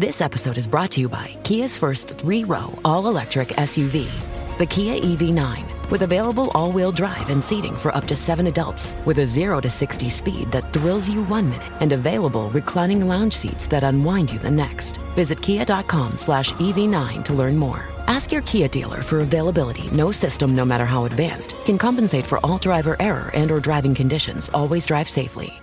This episode is brought to you by Kia's first 3-row all-electric SUV, the Kia EV9, with available all-wheel drive and seating for up to 7 adults, with a 0 to 60 speed that thrills you 1 minute, and available reclining lounge seats that unwind you the next. Visit kia.com/EV9 to learn more. Ask your Kia dealer for availability. No system, no matter how advanced, can compensate for all driver error and or driving conditions. Always drive safely.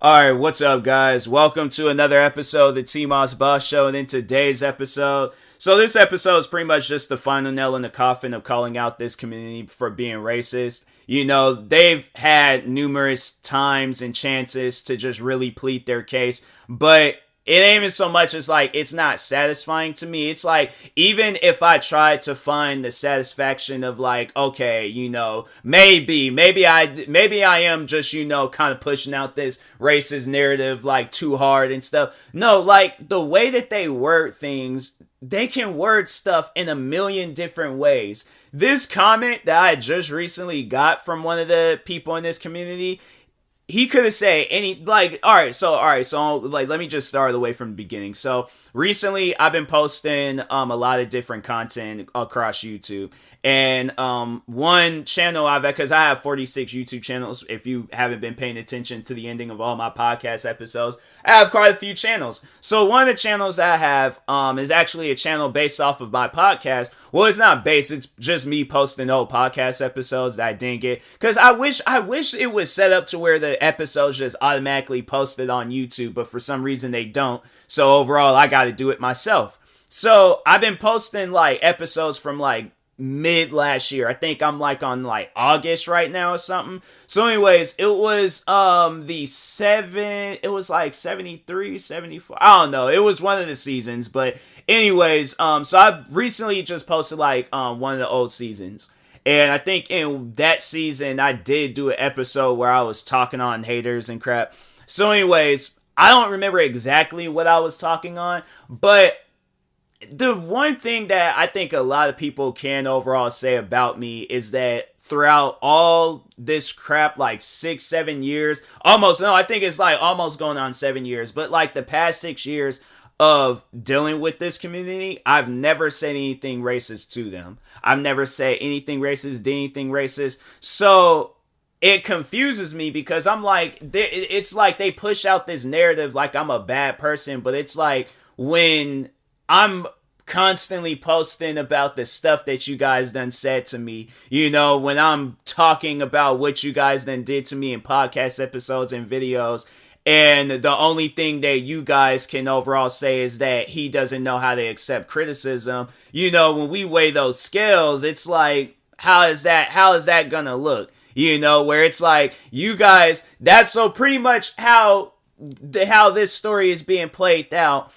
Alright, what's up guys? Welcome to another episode of the TMossBoss Show, and in today's episode, so this episode is pretty much just the final nail in the coffin of calling out this community for being racist. You know, they've had numerous times and chances to just really plead their case, but it ain't even so much as like, it's not satisfying to me. It's like, even if I tried to find the satisfaction of like, okay, you know, maybe I am just, you know, kind of pushing out this racist narrative like too hard and stuff. No, like the way that they word things, they can word stuff in a million different ways. This comment that I just recently got from one of the people in this community, he could have said any, like, all right, so like, let me just start the way from the beginning. So recently I've been posting a lot of different content across YouTube, and one channel because I have 46 YouTube channels. If you haven't been paying attention to the ending of all my podcast episodes, I have quite a few channels. So one of the channels that I have is actually a channel based off of my podcast. Well, it's not based, it's just me posting old podcast episodes that I didn't get, because I wish it was set up to where the episodes just automatically posted on YouTube, but for some reason they don't. So overall, I got to do it myself. So I've been posting like episodes from like mid last year. I think I'm like on like August right now or something. So anyways, it was it was like 73, 74. I don't know. It was one of the seasons, but anyways, so I recently just posted like one of the old seasons. And I think in that season, I did do an episode where I was talking on haters and crap. So anyways, I don't remember exactly what I was talking on, but the one thing that I think a lot of people can overall say about me is that throughout all this crap, like 6-7 years, I think it's like almost going on 7 years, but like the past 6 years of dealing with this community, I've never said anything racist to them. I've never said anything racist, did anything racist. So it confuses me because I'm like, it's like they push out this narrative like I'm a bad person, but it's like when I'm constantly posting about the stuff that you guys done said to me, you know, when I'm talking about what you guys done did to me in podcast episodes and videos, and the only thing that you guys can overall say is that he doesn't know how to accept criticism. You know, when we weigh those scales, it's like, how is that gonna look? You know, where it's like, you guys, that's so pretty much how this story is being played out.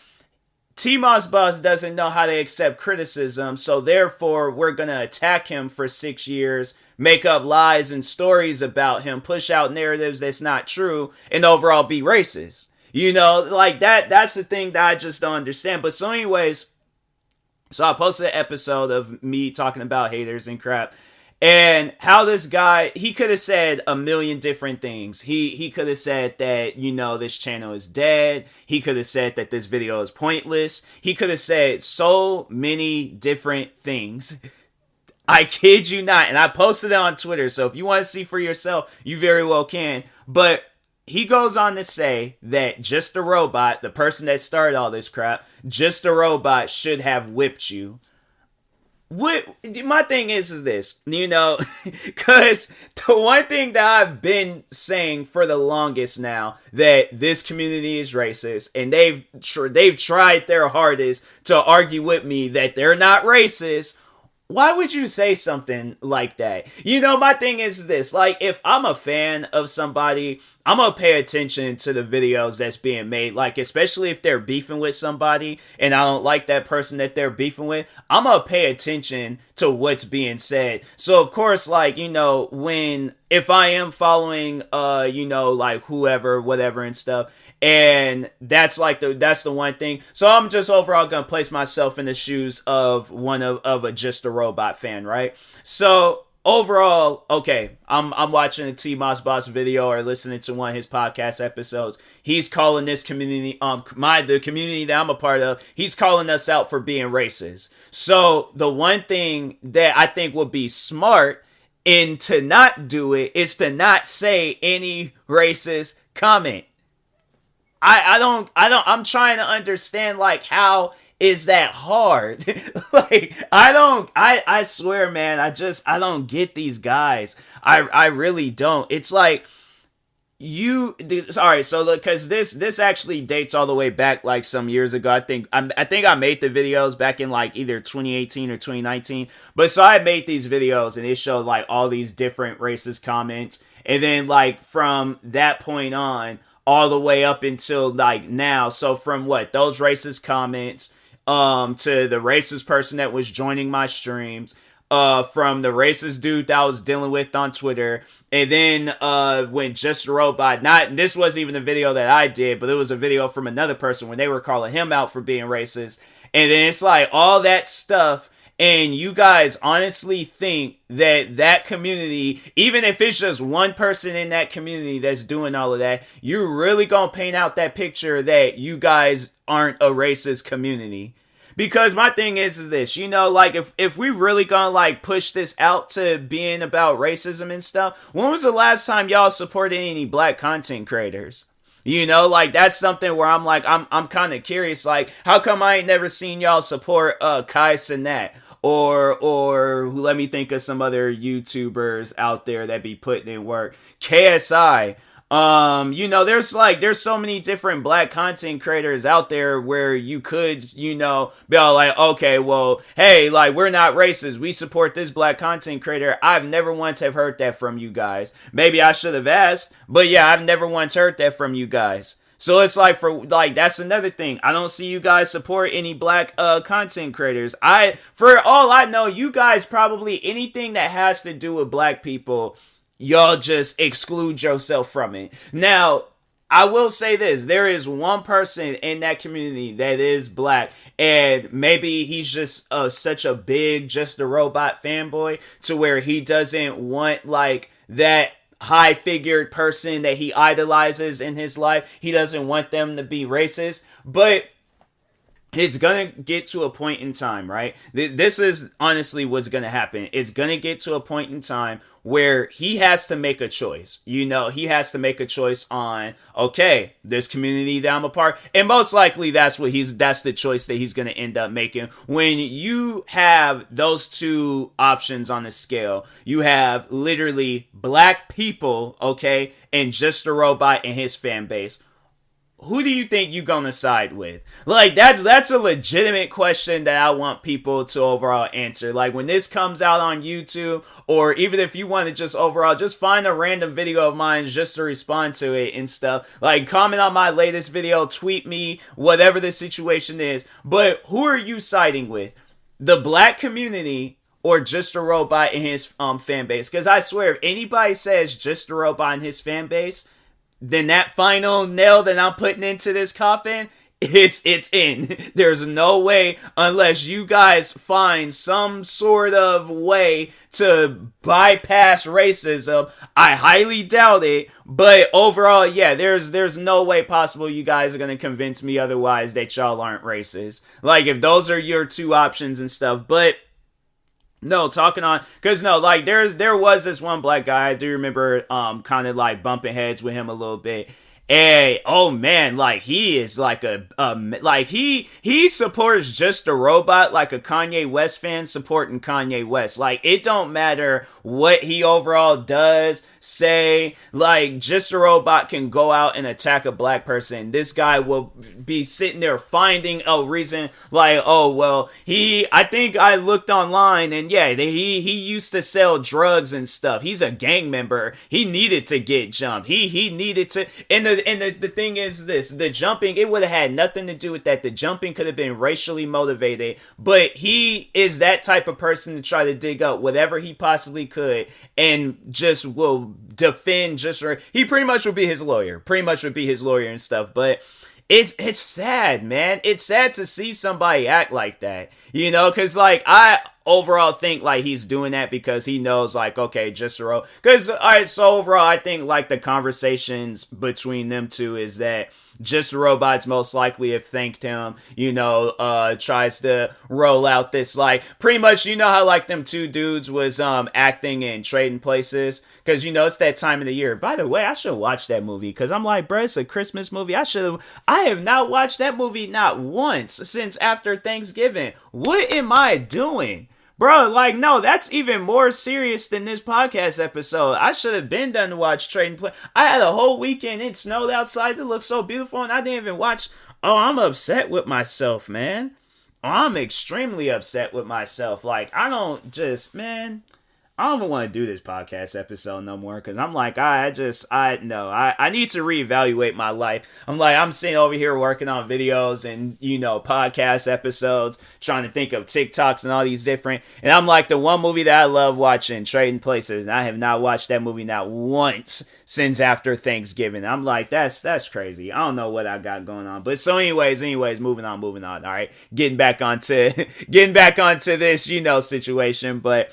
TMossBoss doesn't know how to accept criticism, so therefore we're gonna attack him for 6 years, make up lies and stories about him, push out narratives that's not true, and overall be racist. You know, like that's the thing that I just don't understand. But so anyways, so I posted an episode of me talking about haters and crap, and how this guy, he could have said a million different things. He could have said that, you know, this channel is dead. He could have said that this video is pointless. He could have said so many different things. I kid you not. And I posted it on Twitter. So if you want to see for yourself, you very well can. But he goes on to say that Just a Robot, the person that started all this crap, Just a Robot should have whipped you. What my thing is this, you know, because the one thing that I've been saying for the longest now, that this community is racist, and they've tried their hardest to argue with me that they're not racist. Why would you say something like that? You know, my thing is this, like, if I'm a fan of somebody, I'm gonna pay attention to the videos that's being made, like, especially if they're beefing with somebody and I don't like that person that they're beefing with, I'm gonna pay attention to what's being said. So, of course, like, you know, if I am following, you know, like, whoever, whatever and stuff, and that's the one thing. So I'm just overall gonna place myself in the shoes of a Just a Robot fan, right? So overall, okay, I'm watching a TMossBoss video or listening to one of his podcast episodes. He's calling this community, the community that I'm a part of, he's calling us out for being racist. So the one thing that I think would be smart in to not do it is to not say any racist comment. I'm trying to understand, like, how is that hard? Like, I swear, man, I don't get these guys. I really don't. It's like, alright, so look, cause this actually dates all the way back, like, some years ago. I think I made the videos back in, like, either 2018 or 2019. But so I made these videos and it showed, like, all these different racist comments. And then, like, from that point on, all the way up until, like, now. So from those racist comments, to the racist person that was joining my streams, from the racist dude that I was dealing with on Twitter, and then, when Just a Robot, this wasn't even a video that I did, but it was a video from another person when they were calling him out for being racist. And then it's like, all that stuff. And you guys honestly think that community, even if it's just one person in that community that's doing all of that, you're really gonna paint out that picture that you guys aren't a racist community? Because my thing is this, like, if we really gonna, like, push this out to being about racism and stuff, when was the last time y'all supported any black content creators? Like, that's something where I'm like, I'm kind of curious, like, how come I ain't never seen y'all support Kai Cenat? Or let me think of some other YouTubers out there that be putting in work. KSI. There's so many different black content creators out there where you could, be all like, okay, well, hey, like, we're not racist. We support this black content creator. I've never once have heard that from you guys. Maybe I should have asked, but yeah, I've never once heard that from you guys. So it's like, that's another thing. I don't see you guys support any black content creators. For all I know, you guys probably, anything that has to do with black people, y'all just exclude yourself from it. Now, I will say this. There is one person in that community that is black, and maybe he's just such a big Just a Robot fanboy to where he doesn't want, like, that high-figured person that he idolizes in his life. He doesn't want them to be racist, but it's gonna get to a point in time, right? This is honestly what's gonna happen. It's gonna get to a point in time where he has to make a choice. He has to make a choice on, okay, this community that I'm a part, and most likely that's the choice that he's gonna end up making. When you have those two options on the scale, you have literally black people, okay, and Just a Robot and his fan base. Who do you think you're gonna side with? Like, that's a legitimate question that I want people to overall answer. Like, when this comes out on YouTube, or even if you want to just overall just find a random video of mine just to respond to it and stuff, like, comment on my latest video, tweet me, whatever the situation is. But who are you siding with? The black community or Just a Robot and his fan base? Because I swear, if anybody says Just a Robot and his fan base, then that final nail that I'm putting into this coffin, it's in. There's no way, unless you guys find some sort of way to bypass racism. I highly doubt it, but overall, yeah, there's no way possible you guys are gonna convince me otherwise that y'all aren't racist. Like, if those are your two options and stuff, but no, like, there was this one black guy, I do remember, kind of, like, bumping heads with him a little bit, and, oh man, like, he is, like, he supports Just a Robot like a Kanye West fan supporting Kanye West. Like, it don't matter what he overall does, say, like, Just a Robot can go out and attack a black person. This guy will be sitting there finding a reason, like, oh, well, I think I looked online, and yeah, he used to sell drugs and stuff. He's a gang member. He needed to get jumped. He needed to, and the thing is this, the jumping, it would have had nothing to do with that. The jumping could have been racially motivated, but he is that type of person to try to dig up whatever he possibly could and just will defend he pretty much would be his lawyer. And stuff, but it's sad, man. It's sad to see somebody act like that, because, like, overall think like he's doing that because he knows like, okay, just a row. Because, all right, so overall, I think like the conversations between them two is that Just a Robot's most likely have thanked him, tries to roll out this, like, pretty much, how, like, them two dudes was, acting and Trading Places, because, it's that time of the year. By the way, I should watch that movie, because I'm like, bro, it's a Christmas movie. I have not watched that movie not once since after Thanksgiving. What am I doing? Bro, like, no, that's even more serious than this podcast episode. I should have been done to watch Trading Play. I had a whole weekend. It snowed outside. It looked so beautiful, and I didn't even watch. Oh, I'm upset with myself, man. I'm extremely upset with myself. Like, I don't even want to do this podcast episode no more because I'm like, I need to reevaluate my life. I'm like, I'm sitting over here working on videos and, podcast episodes, trying to think of TikToks and all these different, and I'm like, the one movie that I love watching, Trading Places, and I have not watched that movie not once since after Thanksgiving. I'm like, that's crazy. I don't know what I got going on. But so anyways, moving on. All right. Getting back onto this, situation, but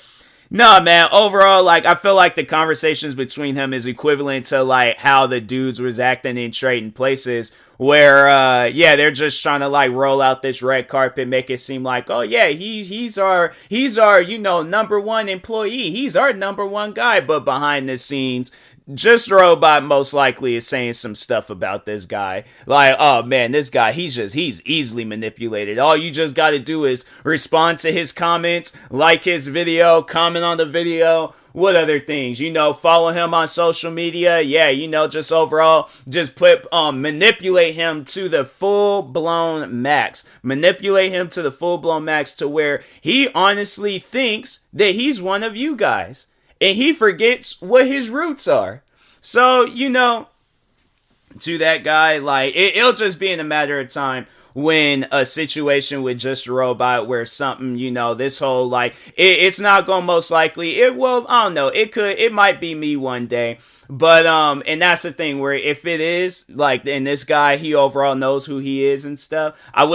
no, man, overall, like, I feel like the conversations between him is equivalent to, like, how the dudes was acting in Trading Places, where, they're just trying to, like, roll out this red carpet, make it seem like, oh, yeah, he's our, number one employee, he's our number one guy, but behind the scenes, Just a Robot most likely is saying some stuff about this guy. Like, oh man, this guy, he's easily manipulated. All you just gotta do is respond to his comments, like his video, comment on the video. What other things? Follow him on social media. Yeah, just overall, just manipulate him to the full-blown max. Manipulate him to the full-blown max to where he honestly thinks that he's one of you guys. And he forgets what his roots are. So, to that guy, like, it'll just be in a matter of time when a situation with Just a Robot where something, this whole, like, it's not going to most likely, I don't know, it might be me one day. But, and that's the thing where if it is, like, and this guy, he overall knows who he is and stuff. I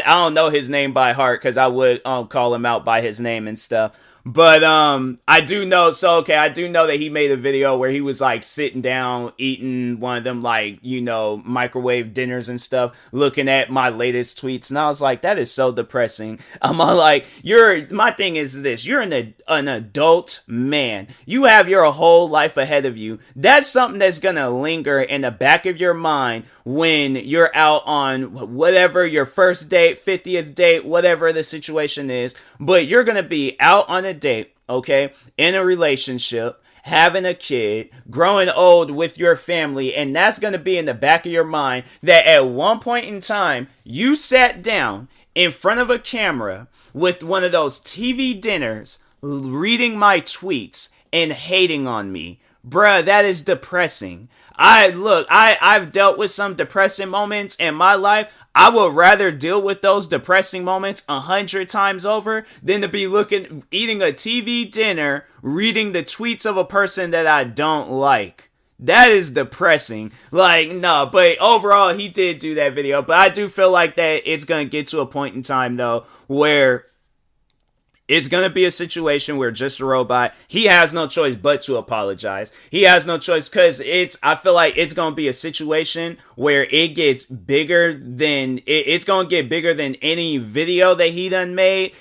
don't know his name by heart because I would call him out by his name and stuff. But, I do know that he made a video where he was, like, sitting down, eating one of them, like, microwave dinners and stuff, looking at my latest tweets, and I was like, that is so depressing. I'm all like, my thing is this, you're an adult man. You have your whole life ahead of you. That's something that's gonna linger in the back of your mind when you're out on whatever, your first date, 50th date, whatever the situation is, but you're gonna be out on a date, okay, in a relationship, having a kid, growing old with your family, and that's going to be in the back of your mind that at one point in time, you sat down in front of a camera with one of those TV dinners, reading my tweets and hating on me. Bruh, that is depressing. I've dealt with some depressing moments in my life. I would rather deal with those depressing moments 100 times over than to be eating a TV dinner, reading the tweets of a person that I don't like. That is depressing. Like, no, but overall, he did do that video. But I do feel like that it's going to get to a point in time, though, where it's going to be a situation where Just a Robot, he has no choice but to apologize. He has no choice because I feel like it's going to be a situation where it gets bigger than, it's going to get bigger than any video that he done made,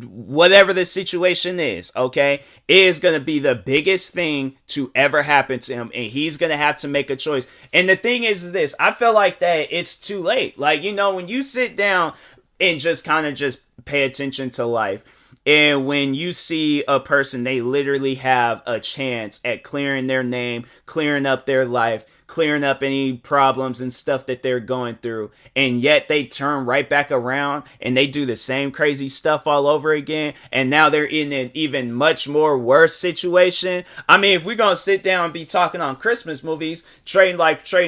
whatever the situation is, okay? It is going to be the biggest thing to ever happen to him, and he's going to have to make a choice. And the thing is this, I feel like that it's too late. Like, when you sit down and just kind of just pay attention to life, and when you see a person, they literally have a chance at clearing their name, clearing up their life, clearing up any problems and stuff that they're going through, and yet they turn right back around and they do the same crazy stuff all over again, and now they're in an even much more worse situation. I mean, if we're gonna sit down and be talking on Christmas movies, Trading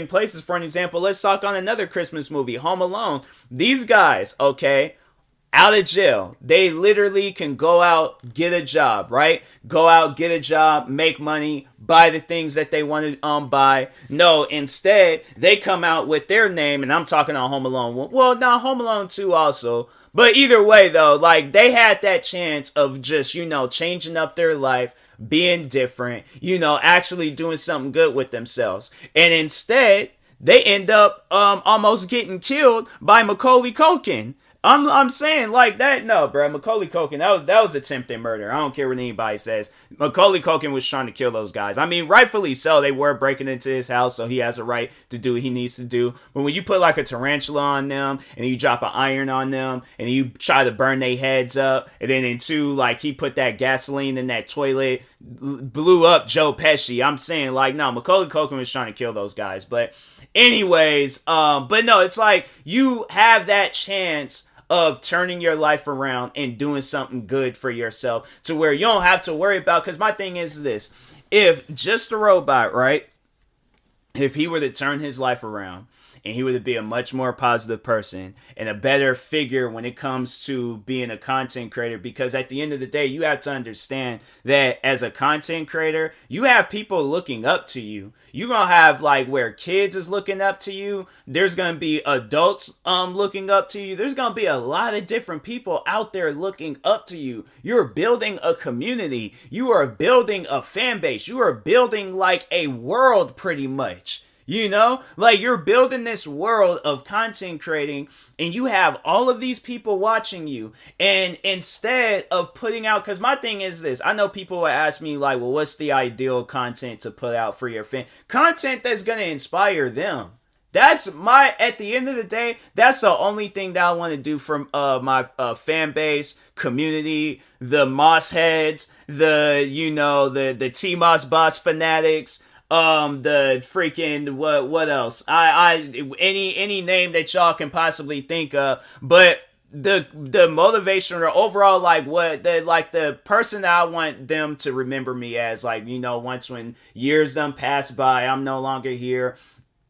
Places for an example, let's talk on another Christmas movie, Home Alone. These guys, okay, out of jail. They literally can go out, get a job, right? Go out, get a job, make money, buy the things that they want to buy. No, instead, they come out with their name, and I'm talking on Home Alone. Well, not Home Alone 2 also. But either way, though, like, they had that chance of just, changing up their life, being different, actually doing something good with themselves. And instead, they end up almost getting killed by Macaulay Culkin. I'm saying like that. No, bro. Macaulay Culkin, that was attempted murder. I don't care what anybody says. Macaulay Culkin was trying to kill those guys. I mean, rightfully so. They were breaking into his house, so he has a right to do what he needs to do. But when you put like a tarantula on them, and you drop an iron on them, and you try to burn their heads up, and then in two, like he put that gasoline in that toilet, blew up Joe Pesci. I'm saying like, no, Macaulay Culkin was trying to kill those guys. But anyways, but no, it's like you have that chance of turning your life around and doing something good for yourself to where you don't have to worry about, because my thing is this: if Just a Robot, right, if he were to turn his life around and he would be a much more positive person and a better figure when it comes to being a content creator, because at the end of the day, you have to understand that as a content creator, you have people looking up to you. You're going to have like where kids is looking up to you. There's going to be adults looking up to you. There's going to be a lot of different people out there looking up to you. You're building a community. You are building a fan base. You are building like a world pretty much. Like you're building this world of content creating, and you have all of these people watching you. And instead of putting out, because my thing is this, I know people will ask me like, well, what's the ideal content to put out for your fan? Content that's going to inspire them. That's at the end of the day, that's the only thing that I want to do from my fan base, community, the Moss heads, the TMossBoss fanatics, the freaking what else? Any name that y'all can possibly think of, but the motivation or overall the person that I want them to remember me as, once when years done pass by, I'm no longer here.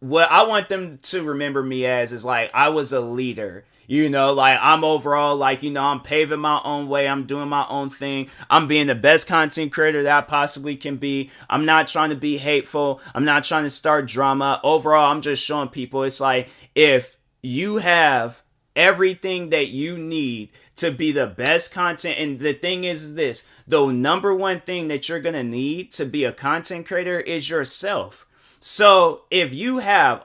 What I want them to remember me as is like I was a leader. I'm overall, I'm paving my own way. I'm doing my own thing. I'm being the best content creator that I possibly can be. I'm not trying to be hateful. I'm not trying to start drama. Overall, I'm just showing people it's like, if you have everything that you need to be the best content, and the thing is this, the number one thing that you're going to need to be a content creator is yourself. So if you have,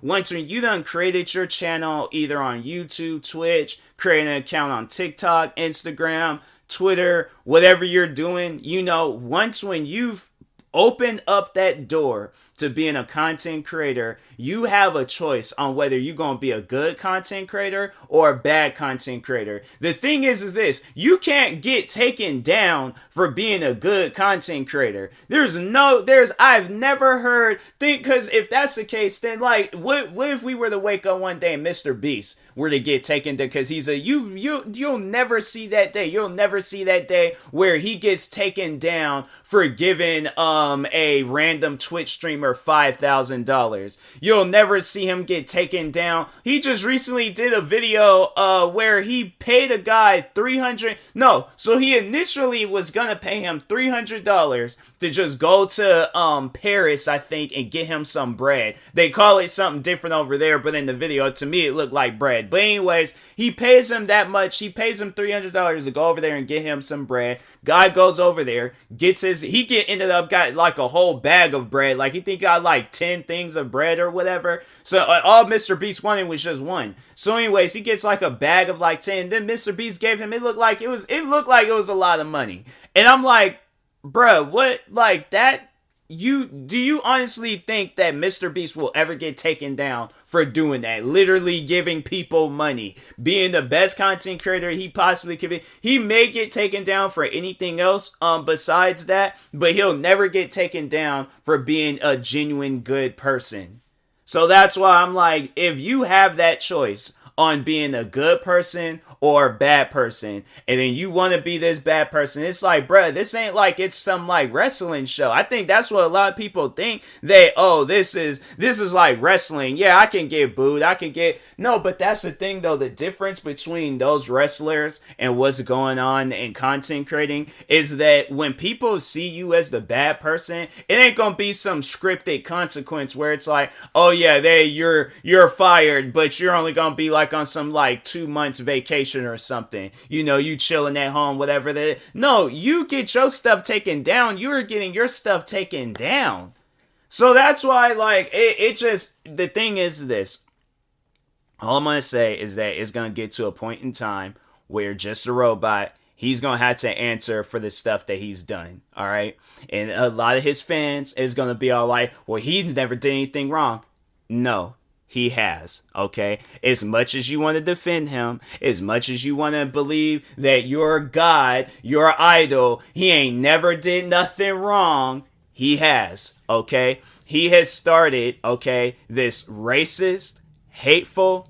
once when you done created your channel, either on YouTube, Twitch, create an account on TikTok, Instagram, Twitter, whatever you're doing, once when you've opened up that door to being a content creator, you have a choice on whether you're going to be a good content creator or a bad content creator. The thing is this, you can't get taken down for being a good content creator. I've never heard, because if that's the case, then what if we were to wake up one day and Mr. Beast were to get taken down, because you'll never see that day. You'll never see that day where he gets taken down for giving a random Twitch streamer $5,000. You'll never see him get taken down. He just recently did a video where he paid a guy so he initially was gonna pay him $300 to just go to Paris, I think, and get him some bread. They call it something different over there, but in the video, to me, it looked like bread. But anyways, he pays him that much. He pays him $300 to go over there and get him some bread. Guy goes over there, ended up got like a whole bag of bread. Like he got like 10 things of bread or whatever. So all Mr. Beast wanted was just one. So anyways, he gets like a bag of like 10. Then Mr. Beast gave him, it looked like it was a lot of money. And I'm like, bruh, what, like that? Do you honestly think that Mr. Beast will ever get taken down for doing that? Literally giving people money, being the best content creator he possibly could be. He may get taken down for anything else besides that, but he'll never get taken down for being a genuine good person. So that's why I'm like, if you have that choice on being a good person or a bad person, and then you want to be this bad person. It's like, bruh, this ain't like it's some like wrestling show. I think that's what a lot of people think. This is like wrestling. Yeah, I can get booed. I can get no, but that's the thing though. The difference between those wrestlers and what's going on in content creating is that when people see you as the bad person, it ain't gonna be some scripted consequence where it's like, oh yeah, you're fired, but you're only gonna be like on some like 2 months vacation or something. You know, you chilling at home, whatever that. No, you get your stuff taken down. You are getting your stuff taken down. So that's why, like, it just, the thing is this. All I'm gonna say is that it's gonna get to a point in time where just a robot, he's gonna have to answer for the stuff that he's done. All right, and a lot of his fans is gonna be all like, well, he's never did anything wrong. No, he has, okay? As much as you want to defend him, as much as you want to believe that your God, your idol, he ain't never did nothing wrong, he has, okay? He has started, okay, this racist, hateful,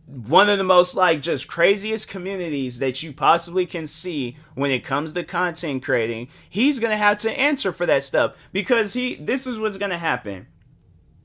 one of the most like just craziest communities that you possibly can see when it comes to content creating. He's going to have to answer for that stuff because this is what's going to happen.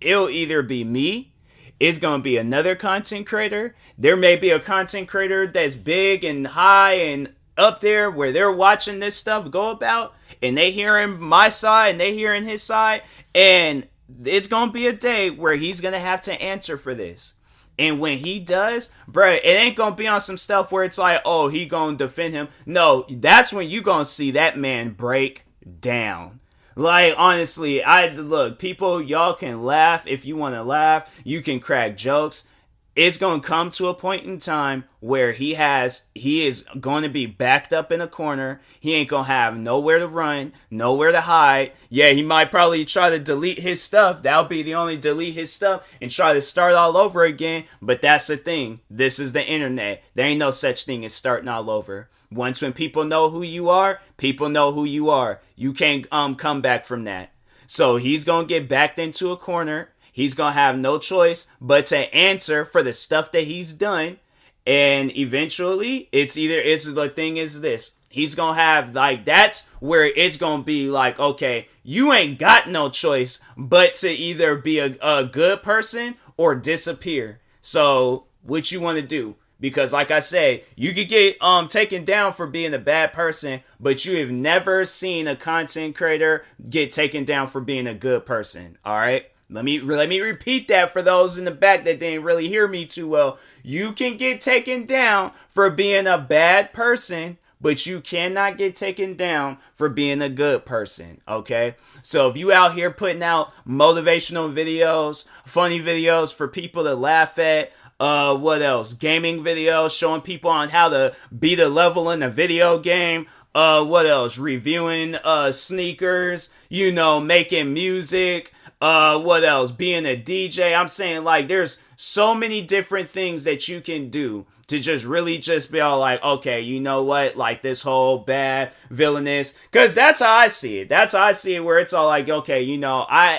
It'll either be me, it's going to be another content creator. There may be a content creator that's big and high and up there where they're watching this stuff go about and they hearing my side and they hearing his side. And it's going to be a day where he's going to have to answer for this. And when he does, bruh, it ain't going to be on some stuff where it's like, oh, he going to defend him. No, that's when you going to see that man break down. Like, honestly, look, people, y'all can laugh if you want to laugh. You can crack jokes. It's going to come to a point in time where he is going to be backed up in a corner. He ain't going to have nowhere to run, nowhere to hide. Yeah, he might probably try to delete his stuff. That'll be the only delete his stuff and try to start all over again. But that's the thing. This is the internet. There ain't no such thing as starting all over. Once when people know who you are, people know who you are. You can't come back from that. So he's going to get backed into a corner. He's going to have no choice but to answer for the stuff that he's done. And eventually, the thing is this. He's going to have, like, that's where it's going to be like, okay, you ain't got no choice but to either be a good person or disappear. So, what you want to do? Because like I said, you could get taken down for being a bad person, but you have never seen a content creator get taken down for being a good person. All right? Let me repeat that for those in the back that didn't really hear me too well. You can get taken down for being a bad person, but you cannot get taken down for being a good person, okay? So if you out here putting out motivational videos, funny videos for people to laugh at, what else? Gaming videos showing people on how to beat a level in a video game. What else? Reviewing sneakers, making music. What else? Being a DJ. I'm saying, like, there's so many different things that you can do to just really just be all like, okay, you know what? Like, this whole bad, villainous. Because that's how I see it. That's how I see it, where it's all like, okay,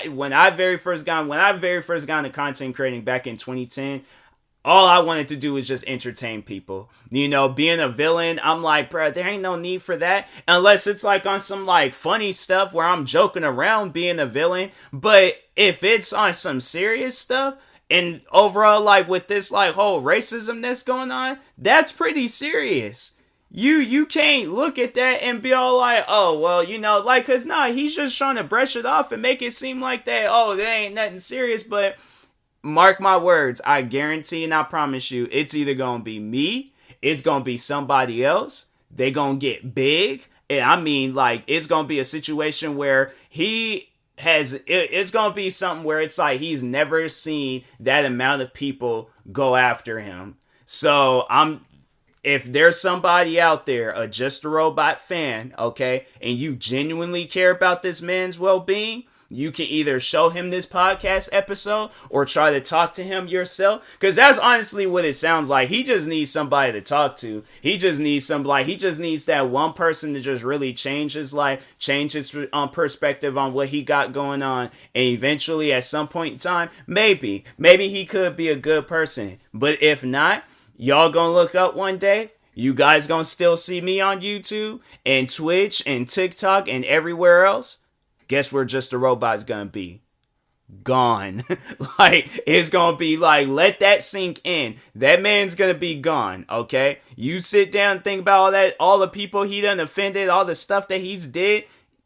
when I very first got into content creating back in 2010, all I wanted to do was just entertain people. Being a villain, I'm like, bro, there ain't no need for that. Unless it's like on some like funny stuff where I'm joking around being a villain. But if it's on some serious stuff, and overall like with this like whole racism that's going on, that's pretty serious. You can't look at that and be all like, oh, well, like, cause he's just trying to brush it off and make it seem like that, oh, that ain't nothing serious, but mark my words, I guarantee and I promise you, it's either going to be me, it's going to be somebody else, they going to get big, and I mean, like, it's going to be a situation where it's going to be something where it's like he's never seen that amount of people go after him. So, if there's somebody out there, a Just a Robot fan, okay, and you genuinely care about this man's well-being, you can either show him this podcast episode or try to talk to him yourself. Because that's honestly what it sounds like. He just needs somebody to talk to. He just needs that one person to just really change his life, change his perspective on what he got going on. And eventually, at some point in time, maybe he could be a good person. But if not, y'all gonna look up one day. You guys gonna still see me on YouTube and Twitch and TikTok and everywhere else. Guess where Just a Robot's gonna be? Gone. Like, it's gonna be like, let that sink in. That man's gonna be gone, okay? You sit down and think about all the people he done offended, all the stuff that he's did.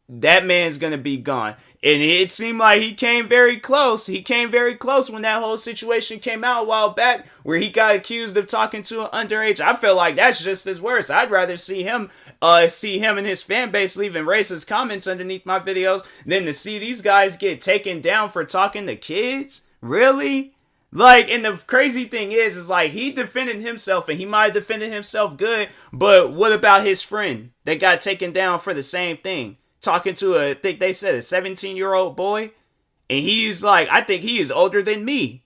That man's gonna be gone. And it seemed like he came very close. He came very close when that whole situation came out a while back where he got accused of talking to an underage. I feel like that's just as worse. I'd rather see him and his fan base leaving racist comments underneath my videos than to see these guys get taken down for talking to kids. Really? Like, and the crazy thing is like, he defended himself and he might have defended himself good, but what about his friend that got taken down for the same thing? Talking to I think they said a 17-year-old boy. And he's like, I think he is older than me.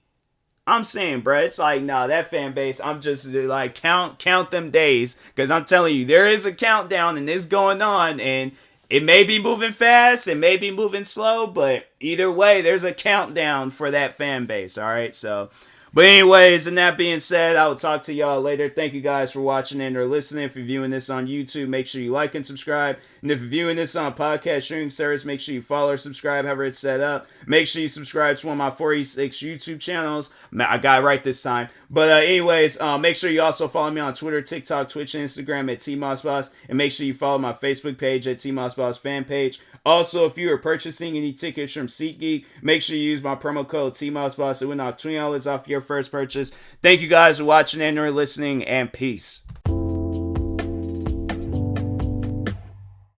I'm saying, bro, it's like, nah, that fan base, I'm just like, count them days. Because I'm telling you, there is a countdown and it's going on. And it may be moving fast, it may be moving slow. But either way, there's a countdown for that fan base, all right? So, but anyways, and that being said, I will talk to y'all later. Thank you guys for watching and or listening. If you're viewing this on YouTube, make sure you like and subscribe. And if you're viewing this on podcast streaming service, make sure you follow or subscribe, however it's set up. Make sure you subscribe to one of my 46 YouTube channels. I got it right this time. But anyways, make sure you also follow me on Twitter, TikTok, Twitch, and Instagram at TMossBoss. And make sure you follow my Facebook page at TMossBoss fan page. Also, if you are purchasing any tickets from SeatGeek, make sure you use my promo code TMossBoss. It will knock $20 off your first purchase. Thank you guys for watching and or listening, and peace.